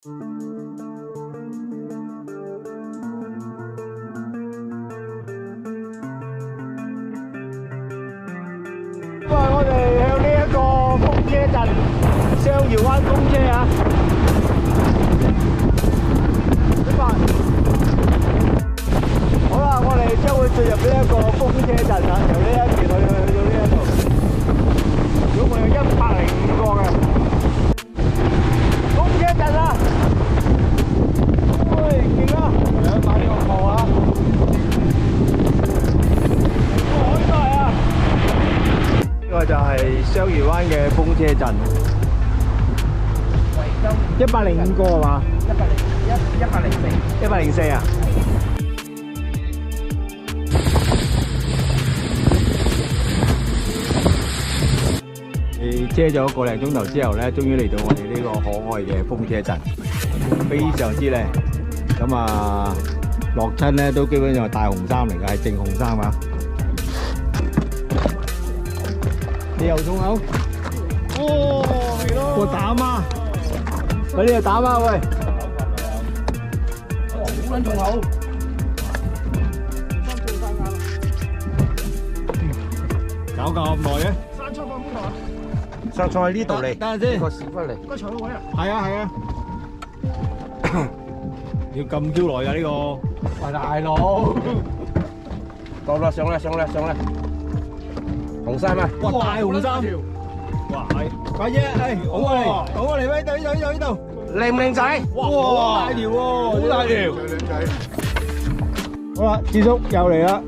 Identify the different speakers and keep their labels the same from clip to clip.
Speaker 1: 我哋向呢一個風車陣雙搖灣風車啊！出發！好啦，我哋將會進入呢一個風車陣啊，由呢一邊去到呢一度，總共有105個嘅風車陣啊！喂，勁啊！我哋買呢個貨啊！好大啊！呢個就係雙魚灣嘅風車陣，105個係嘛？104啊！車咗個零鐘頭之後咧，終於嚟到我哋呢個可愛嘅風車陣，非常之靚。咁啊，落親咧都基本上係大紅衫嚟嘅，係正紅衫啊！你又中口？哦，係咯！我打孖，喂，你又打孖喂！好撚重口！搞咁耐嘅？山倉放邊度啊？山倉喺呢度嚟。等陣先。個屎忽嚟。個坐位啊？係啊係啊。要咁 Q 耐㗎呢個？喂大佬！到啦，上啦上啦上啦！紅衫啊！哇，大紅衫！哇，係，快啲，誒，好過嚟，好過嚟，喂，呢度，靚唔靚仔？哇，好大條喎，好大條，最靚仔。好啦，智叔又嚟啦，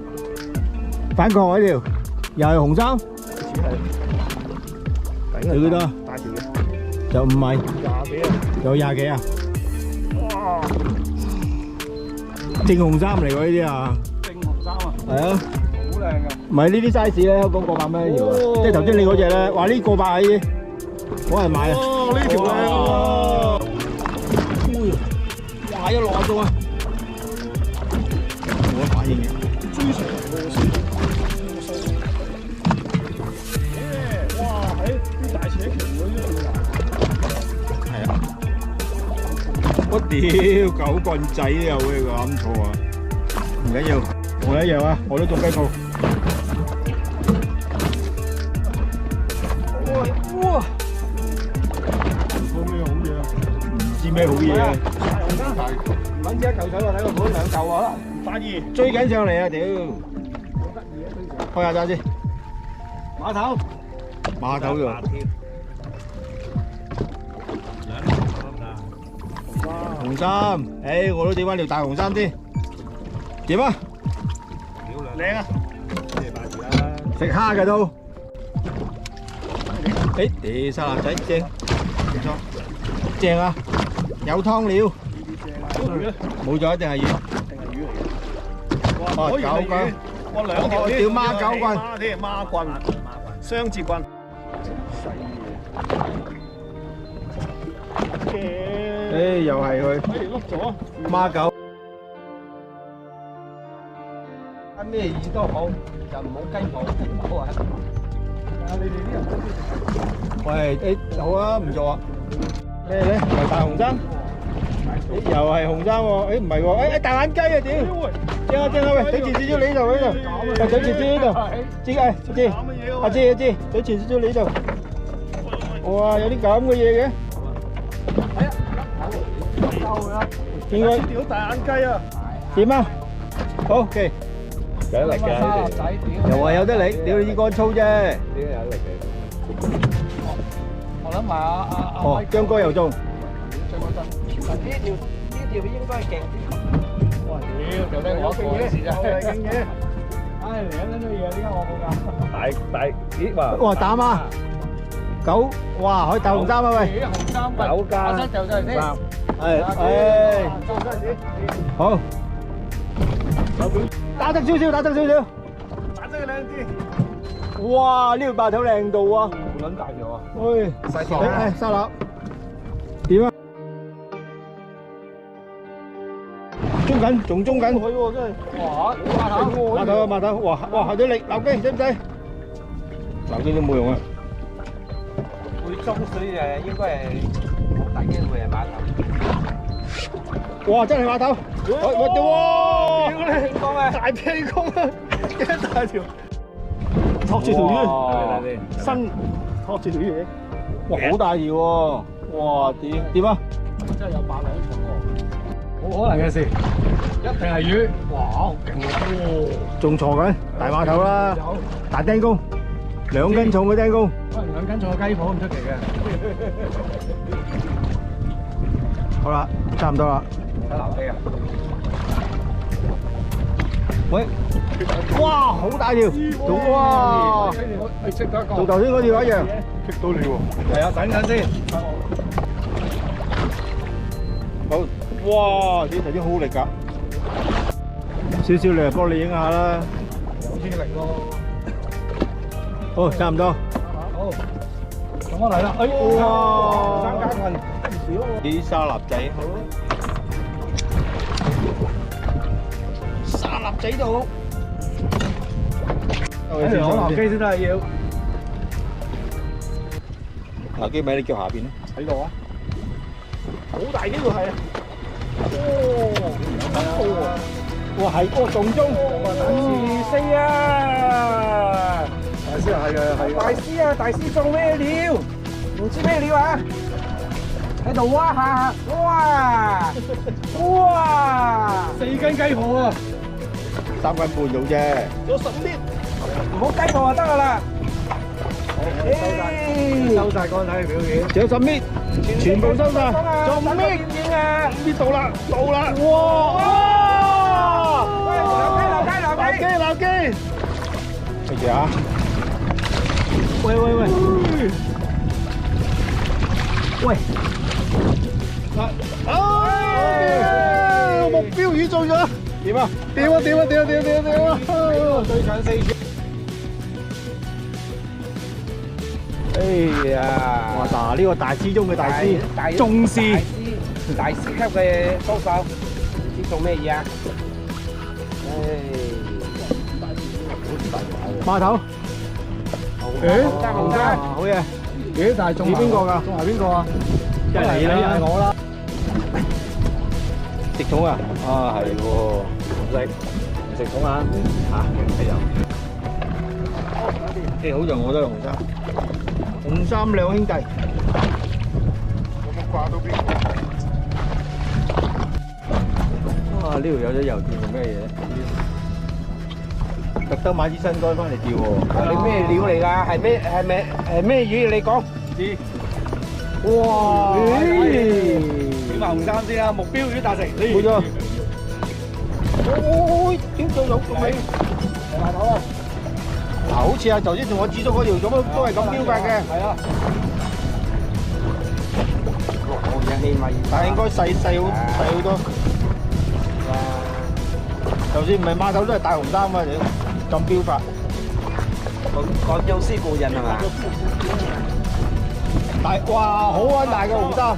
Speaker 1: 反角嗰條，又係紅衫，有幾多？大條嘅，有5米，20幾啊，有20幾啊？哇，正紅衫嚟喎呢啲啊，正紅衫啊，係啊。唔係呢啲 size 咧，香港過百蚊一條啊！即係頭先你嗰隻咧，話呢過百啊啲，好人買啊！哦，呢條靚喎！哇，160度啊！冇乜反應嘅。追上哇！喺啲大扯旗嗰啲係啊！我屌狗棍仔都有嘅，諗錯啊！唔緊要，我一樣啊，我都中雞鋪。哇！冇咩好嘢啊？唔知咩好嘢啊！揾隻一嚿水我睇個盤2嚿啊！大二追緊上嚟啊！屌！好得意啊！開下閘先。碼頭。碼頭度。紅衫，誒我都點翻條大紅衫先。點啊？靚啊！食蝦嘅都。誒，沙腩仔正，唔錯，正啊，有湯料。冇咗一定係魚。哇，狗棍，哇2條，屌孖狗棍，啲孖棍，雙節棍。誒，又係佢。碌咗。孖狗。咩魚都好，就唔好雞毛，雞毛啊！你哋啲人都知。喂，誒好啊，唔錯啊。咩咧？係大紅衫。又係紅衫喎。誒唔係喎。誒大眼雞啊屌！正啊正啊喂，對前少少你呢度呢度。對前少少呢度。知嘅知。啊知啊知，對前少少你呢度。哇，有啲咁嘅嘢嘅。係啊。夠啦。應該。屌大眼雞啊！點啊？好，OK。有得力嘅，又話有得力，屌你乾粗啫。點解有得力嘅？我諗埋阿張哥又中。張哥真。呢條應該係勁啲。哇屌，就得我勁嘢，勁嘢。唉，嚟緊呢啲嘢點解我冇㗎？大咦話。哇打孖。9，哇可以大紅衫啊喂。紅衫9加。就真係先。係。好。打得少少，打得少少，打得靚啲。哇！呢條白頭靚到啊！好撚大條啊！喂，細條啊！沙粒點啊？中緊，仲中緊佢喎，真係。哇！碼頭啊，碼頭！哇哇，下咗力，留機使唔使？留機都冇用啊！會中水誒，應該係好大機會係碼頭。哇！真係碼頭，喂哇！
Speaker 2: 天公啊！
Speaker 1: 大屁公啊，幾大條，托住條魚，新托住條魚，哇！好大條喎，哇！點啊？
Speaker 2: 真係有8兩重喎，冇可能嘅事，一定係魚。哇！好勁喎！
Speaker 1: 仲坐緊大碼頭啦，大釘公，2斤重嘅釘公，
Speaker 2: 可能2斤重嘅雞婆唔出奇嘅。
Speaker 1: 好啦，差唔多啦。
Speaker 2: 睇南機啊！
Speaker 1: 喂，哇，好大條，哇，
Speaker 2: 識到一個，
Speaker 1: 同頭先嗰條一樣，
Speaker 2: 識到你喎。係啊，等陣先。
Speaker 1: 好，哇，啲頭先好力㗎，少少力幫你影下啦。
Speaker 2: 有啲力咯。
Speaker 1: 好，差唔多。
Speaker 2: 好，咁我嚟啦。哎，
Speaker 1: 哇
Speaker 2: 3加棍，唔少喎。
Speaker 1: 啲沙粒仔，沙粒仔度。
Speaker 2: 攞南機先得要。
Speaker 1: 南機咪你腳下邊咯。
Speaker 2: 喺度啊！
Speaker 1: 好大呢個係啊！哇，係個重中，
Speaker 2: 大師四啊！大師係啊係啊！大師啊！大師做咩料？唔知咩料啊？喺度挖下，哇！哇！4斤雞婆啊
Speaker 1: ！3斤半到啫。
Speaker 2: 仲有10啲，唔好雞婆就得噶啦。收晒乾睇嘅表演，
Speaker 1: 仲有10米，全部收晒，仲搣
Speaker 2: 影啊！
Speaker 1: 搣到啦，到啦！哇！鬧機！乜嘢啊？喂！目標魚中咗，點啊？最近4條。
Speaker 2: 哎呀！
Speaker 1: 哇！嗱，呢個大師中嘅大師，重視
Speaker 2: 大師級嘅高手，唔知做咩嘢啊？
Speaker 1: 碼頭。
Speaker 2: 紅山，
Speaker 1: 好嘢。
Speaker 2: 咦？但係中邊個㗎？中係邊個啊？
Speaker 1: 一係你啦，
Speaker 2: 係我啦。
Speaker 1: 食蟲啊？啊，係喎，唔食蟲啊？嚇，係有。誒，好在我都係紅衫兩兄弟。
Speaker 2: 有冇掛到邊個？
Speaker 1: 哇！呢度有咗郵電做咩嘢？特登買支新竿翻嚟釣喎。
Speaker 2: 你咩料嚟㗎？係咩魚？你講。
Speaker 1: 知。哇！
Speaker 2: 點埋紅衫先啊！目標魚達成。
Speaker 1: 冇錯。點做到咁尾？
Speaker 2: 大頭啊！
Speaker 1: 嗱，好似啊，頭先同我指咗嗰條咁都係咁標法嘅。
Speaker 2: 係啊。
Speaker 1: 但係應該細好多。就算唔係碼頭都係大紅衫啊！咁標法。
Speaker 2: 廣州師傅人係嘛？
Speaker 1: 哇！好撚大個紅衫。
Speaker 2: 哇！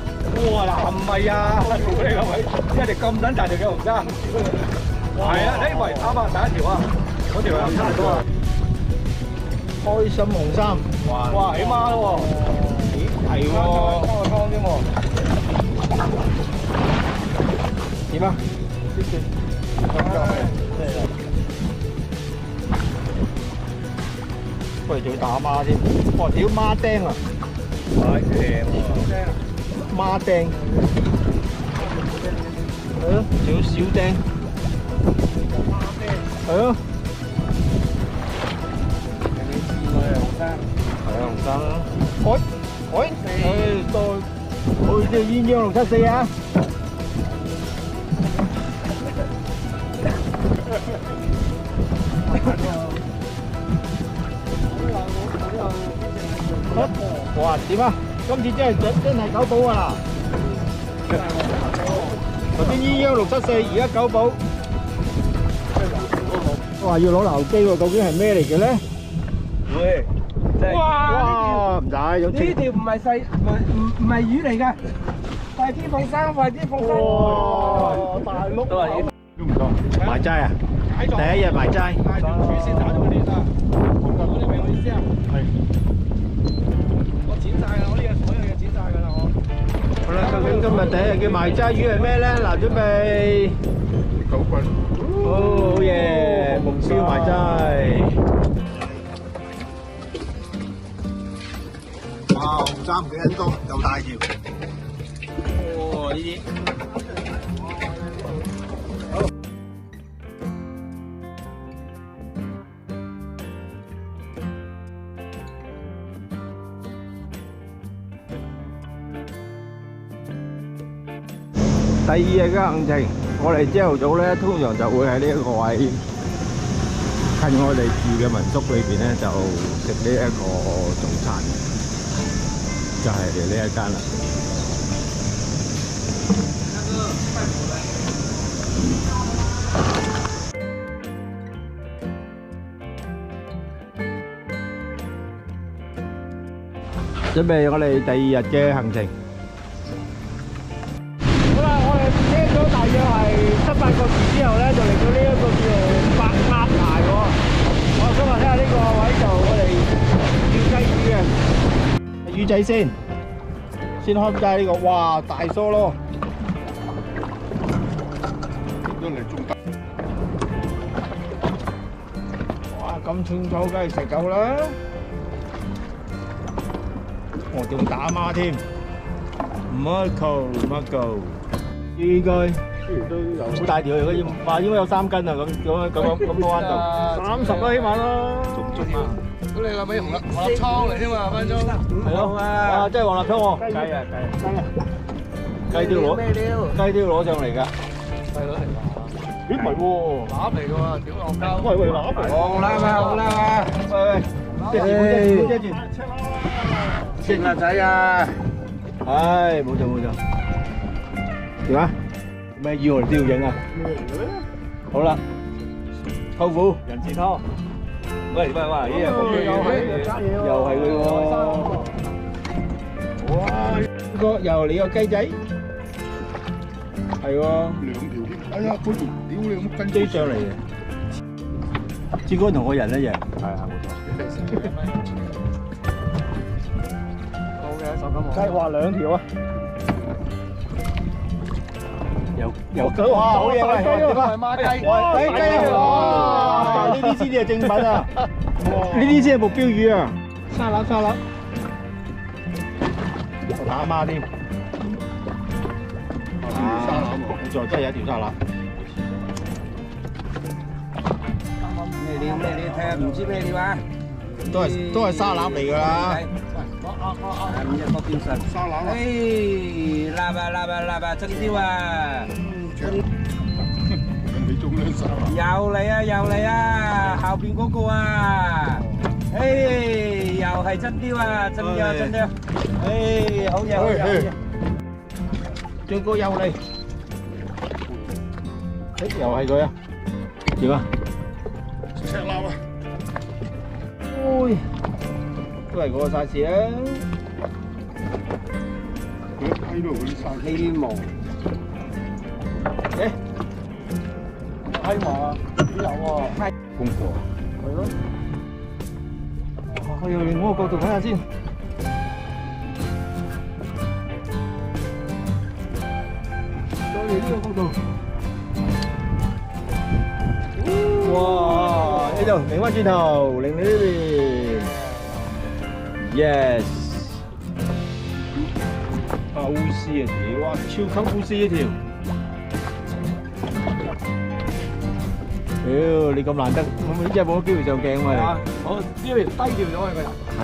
Speaker 2: 嗱，唔係啊，你個位一條咁撚大條嘅紅衫。係啊，你喂啱啊，第一條啊，嗰條又差唔多啊。
Speaker 1: 開心紅衫。
Speaker 2: 哇！起碼咯喎。
Speaker 1: 咦？係喎。
Speaker 2: 加個湯添喎。
Speaker 1: 點啊？喂，仲要打孖添，哇！屌孖釘啊！
Speaker 2: 係正喎，
Speaker 1: 孖釘，係咯，仲有小釘，係咯，係啊，紅衫啦，喂，多，好似鴛鴦674啊！哇！點啊？今次真係九寶啊！頭先鴛鴦674，而家九寶。哇！要攞流機喎，究竟係咩嚟嘅咧？
Speaker 2: 會，
Speaker 1: 哇！唔使有
Speaker 2: 呢條唔係細，唔係魚嚟㗎，快啲放生，快啲放生！
Speaker 1: 哇！大碌都係都唔錯。埋齋啊！第一日埋齋。
Speaker 2: 大條魚先打咗佢啲啊！你明我意思啊？
Speaker 1: 係。
Speaker 2: 我剪晒啦，我呢個所有嘢剪晒㗎啦，我。
Speaker 1: 好啦，究竟今日第一日嘅埋齋魚係咩咧？嗱，準備
Speaker 3: 狗棍。
Speaker 1: 好嘢，目標埋齋。哇，紅衫幾撚多，又大條。哇，呢啲。第二日嘅行程，我哋朝頭早咧，通常就會喺呢一個位，近我哋住嘅民宿裏邊咧，就食呢一個早餐，就係呢一間啦。準備我哋第二日嘅行程。大約係7、8個字之後咧，就嚟到呢一個叫做白鴨崖喎。我今日睇下呢個位就我哋叫雞魚嘅魚仔先開街呢個，哇大疏咯！
Speaker 3: 都嚟中得。
Speaker 1: 哇咁清楚，梗係食夠啦！我仲打孖添，唔乜夠。應該都有好大條，佢話應該有3斤啊！咁多彎度，30啦起碼啦。仲要，
Speaker 3: 咁你諗起紅立倉嚟添嘛？分鐘。
Speaker 1: 係咯，啊，真係黃立倉喎。雞啊雞都要攞上嚟㗎。
Speaker 3: 係咯係嘛？
Speaker 1: 咦唔係喎，
Speaker 3: 鴨嚟㗎喎，屌戇鳩。
Speaker 1: 喂鴨嚟。
Speaker 2: 好啦嘛，好啦嘛。
Speaker 1: 喂，遮住。
Speaker 2: 食啦仔啊！
Speaker 1: 唉，冇錯。點啊？咩魚我哋都要影啊？好啦，舅父人字拖，喂，呢又係佢喎。哇！呢個又你個雞仔，係喎。
Speaker 3: 2條添。哎呀，嗰條屌你咁跟
Speaker 1: 追上嚟嘅，志哥同我人一樣。係啊，冇錯。
Speaker 3: 好嘅，手感
Speaker 1: 雞話2條啊！又哇，好嘢喂！點啊？
Speaker 3: 孖雞，
Speaker 1: 喂，雞啊！哇，呢啲先至係正品啊！呢啲先係目標魚啊！沙粒，又打孖添。冇錯，真係有一條沙粒。
Speaker 2: 咩料？睇下唔知咩料啊？
Speaker 1: 都係沙粒嚟㗎啦。
Speaker 2: 一個標準。
Speaker 3: 沙腩啊！
Speaker 2: 臘啊，真雕啊！
Speaker 3: 你中咗沙腩。
Speaker 2: 又嚟啊！後邊嗰個啊！又係真雕啊！真雕！好嘢！
Speaker 1: 最高又嚟，又係佢啊！點啊？
Speaker 3: 赤腩啊！
Speaker 1: 都係嗰個 size 啊！
Speaker 3: 喺度嗰啲沙
Speaker 2: 希望
Speaker 1: 希望啊！有喎，功課係咯。我用另外一個角度睇下先。再嚟呢個角度。哇！呢度擰翻轉頭，擰你呢邊。Yes。烏絲啊條，哇！超級烏絲呢條。屌，你咁難得，真係冇乜機會上鏡喎。
Speaker 2: 好，低調咗佢個人。
Speaker 1: 係。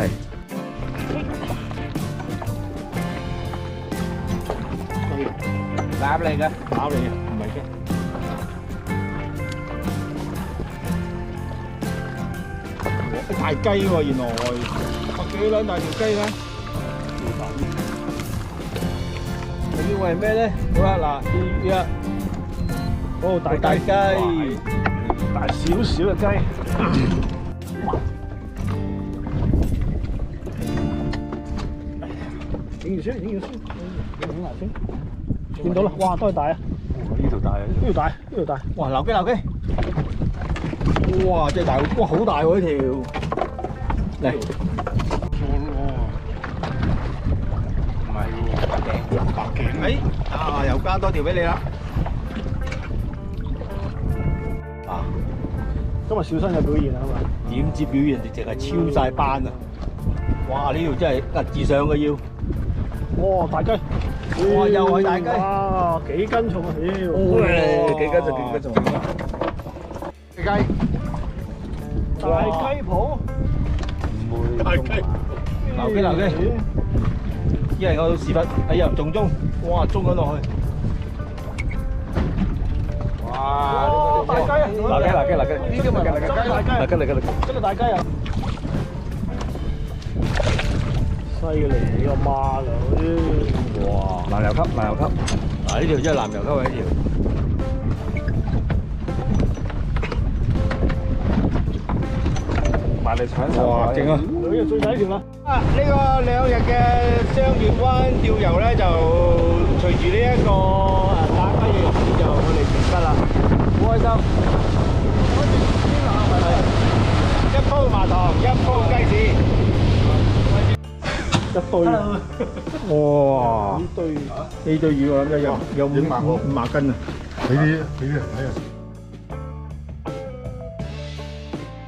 Speaker 2: 鴨嚟嘅，
Speaker 1: 唔係嘅。大雞喎，原來幾撚大條雞咧？呢個係咩咧？好啦，嗱，呢哦，大雞，大少少嘅雞。影住先，影埋先。見到啦，哇，都係大啊！
Speaker 3: 呢條大啊！
Speaker 1: 呢條大，哇，留機！哇，真係大，哇，好大喎呢條。嚟。
Speaker 3: 唔係喎。白頸。
Speaker 1: 哎，啊，又加多條俾你啦。啊，
Speaker 2: 今日小新有表現啊嘛，
Speaker 1: 點知表現直情係超晒班啊！哇，呢條真係一字上嘅要。
Speaker 2: 哇大雞，
Speaker 1: 哇又係大雞
Speaker 2: 哇幾斤重啊屌，
Speaker 1: 幾斤就幾斤重。
Speaker 3: 隻雞，
Speaker 2: 大雞婆，
Speaker 3: 大雞，
Speaker 1: 留機，一係我屎忽，哎呀中中，哇中咗落去。
Speaker 2: 哇大雞啊，
Speaker 1: 呢啲咪
Speaker 2: 真係大雞，真係大雞啊！犀利你個媽㗎，
Speaker 1: 哇！南油級，嗱呢條真係南油級嘅呢條。
Speaker 2: 埋嚟搶
Speaker 1: 哇！正啊！
Speaker 2: 兩日最抵條啦！
Speaker 1: 啊！呢個2日嘅雙月灣釣遊咧，就隨住呢一個打雞嘅日子就我哋完畢啦，好開心。一煲麻糖，一煲雞翅。
Speaker 2: 一堆，
Speaker 1: 哇！
Speaker 2: 呢堆
Speaker 1: 呢堆魚我諗有500斤啊！
Speaker 3: 俾啲人睇下。